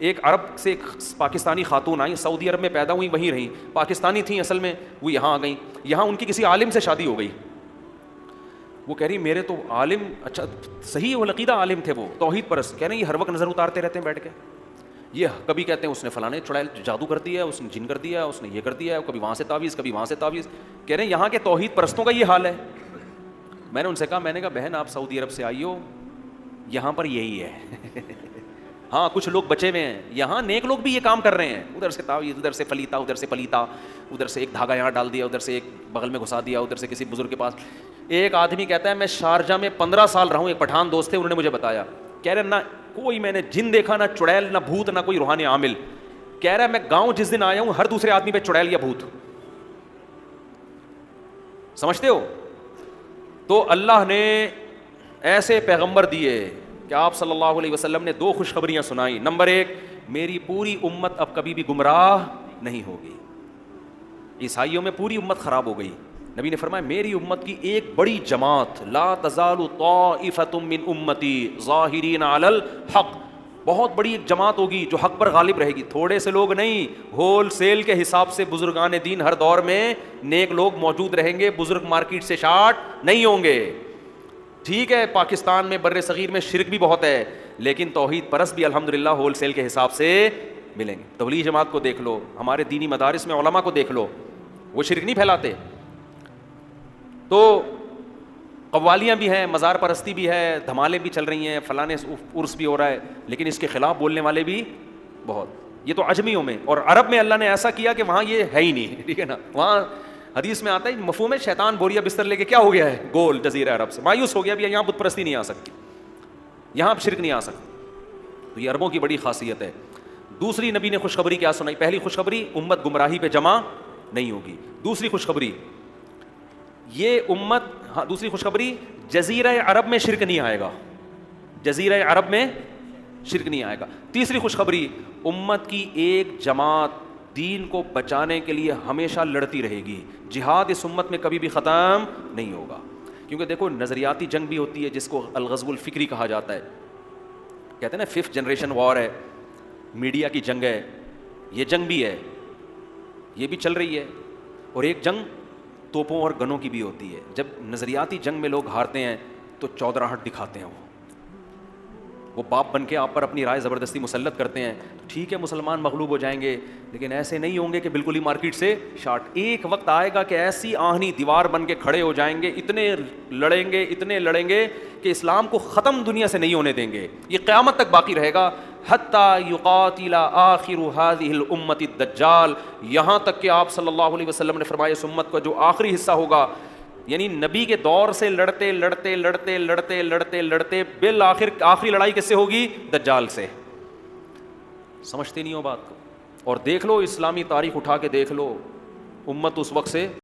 ایک عرب سے ایک پاکستانی خاتون آئی, سعودی عرب میں پیدا ہوئی, وہیں رہیں, پاکستانی تھیں اصل میں, وہ یہاں آ گئیں. یہاں ان کی کسی عالم سے شادی ہو گئی. وہ کہہ رہی میرے تو عالم, اچھا صحیح العقیدہ عالم تھے, وہ توحید پرست, کہہ رہے ہیں یہ ہر وقت نظر اتارتے رہتے ہیں بیٹھ کے, یہ کبھی کہتے ہیں اس نے فلاں چڑیل جادو کر دیا, اس نے جن کر دیا, اس نے یہ کر دیا, کبھی وہاں سے تعویذ, کبھی وہاں سے تعویذ. کہہ رہے ہیں یہاں کے توحید پرستوں کا یہ حال ہے. میں نے ان سے کہا, میں نے کہا بہن آپ سعودی عرب سے آئی ہو, یہاں پر یہی ہے. ہاں کچھ لوگ بچے ہوئے ہیں یہاں, نیک لوگ بھی یہ کام کر رہے ہیں, ادھر سے تعویذ, ادھر سے فلیتا, ادھر سے پلیتا, ادھر سے ایک دھاگا یہاں ڈال دیا, ادھر سے ایک بغل میں گھسا دیا, ادھر سے کسی بزرگ کے پاس. ایک آدمی کہتا ہے میں شارجہ میں 15 سال رہا ہوں, ایک پٹھان دوست تھے, انہوں نے مجھے بتایا, کہہ رہے نہ کوئی میں نے جن دیکھا, نہ چڑیل, نہ بھوت, نہ کوئی روحانی عامل. کہہ رہا ہے میں گاؤں جس دن آیا ہوں ہر دوسرے آدمی پہ چڑیل یا بھوت. سمجھتے ہو؟ تو اللہ نے ایسے پیغمبر دیے کہ آپ صلی اللہ علیہ وسلم نے 2 خوشخبریاں سنائی. نمبر 1, میری پوری امت اب کبھی بھی گمراہ نہیں ہوگی. عیسائیوں میں پوری امت خراب ہو گئی, نبی نے فرمایا میری امت کی ایک بڑی جماعت, لا تزال طائفۃ من امتی ظاہرین علی الحق, بہت بڑی ایک جماعت ہوگی جو حق پر غالب رہے گی. تھوڑے سے لوگ نہیں, ہول سیل کے حساب سے بزرگان دین ہر دور میں نیک لوگ موجود رہیں گے, بزرگ مارکیٹ سے شارٹ نہیں ہوں گے. ٹھیک ہے پاکستان میں بر صغیر میں شرک بھی بہت ہے, لیکن توحید پرست بھی الحمدللہ ہول سیل کے حساب سے ملیں گے. تبلیغ جماعت کو دیکھ لو, ہمارے دینی مدارس میں علماء کو دیکھ لو, وہ شرک نہیں پھیلاتے. تو قوالیاں بھی ہیں, مزار پرستی بھی ہے, دھمالے بھی چل رہی ہیں, فلانے عرس بھی ہو رہا ہے, لیکن اس کے خلاف بولنے والے بھی بہت. یہ تو عجمیوں میں, اور عرب میں اللہ نے ایسا کیا کہ وہاں یہ ہے ہی نہیں. ٹھیک ہے نا, وہاں حدیث میں آتا ہے مفہوم ہے شیطان بوریا بستر لے کے کیا ہو گیا ہے, گول جزیرہ عرب سے مایوس ہو گیا, اب یہاں بت پرستی نہیں آ سکتی, یہاں اب شرک نہیں آ سکتی. تو یہ عربوں کی بڑی خاصیت ہے. دوسری نبی نے خوشخبری کیا سنائی؟ پہلی خوشخبری امت گمراہی پہ جمع نہیں ہوگی. دوسری خوشخبری یہ امت, ہاں دوسری خوشخبری جزیرہ عرب میں شرک نہیں آئے گا, جزیرہ عرب میں شرک نہیں آئے گا. تیسری خوشخبری امت کی ایک جماعت دین کو بچانے کے لیے ہمیشہ لڑتی رہے گی, جہاد اس امت میں کبھی بھی ختم نہیں ہوگا. کیونکہ دیکھو نظریاتی جنگ بھی ہوتی ہے جس کو الغزو الفکری کہا جاتا ہے, کہتے ہیں نا 5th جنریشن وار ہے, میڈیا کی جنگ ہے, یہ جنگ بھی ہے, یہ بھی چل رہی ہے. اور ایک جنگ توپوں اور گنوں کی بھی ہوتی ہے. جب نظریاتی جنگ میں لوگ ہارتے ہیں تو چودراہٹ دکھاتے ہیں, وہ باپ بن کے آپ پر اپنی رائے زبردستی مسلط کرتے ہیں. ٹھیک ہے مسلمان مغلوب ہو جائیں گے, لیکن ایسے نہیں ہوں گے کہ بالکل ہی مارکیٹ سے شارٹ. ایک وقت آئے گا کہ ایسی آہنی دیوار بن کے کھڑے ہو جائیں گے, اتنے لڑیں گے کہ اسلام کو ختم دنیا سے نہیں ہونے دیں گے. یہ قیامت تک باقی رہے گا. حتی یقاتل آخر هذه الامت الدجال, یہاں تک کہ آپ صلی اللہ علیہ وسلم نے فرمایا اس امت کا جو آخری حصہ ہوگا, یعنی نبی کے دور سے لڑتے بالآخر آخری لڑائی کس سے ہوگی؟ دجال سے. سمجھتے نہیں ہو بات کو؟ اور دیکھ لو اسلامی تاریخ اٹھا کے دیکھ لو, امت اس وقت سے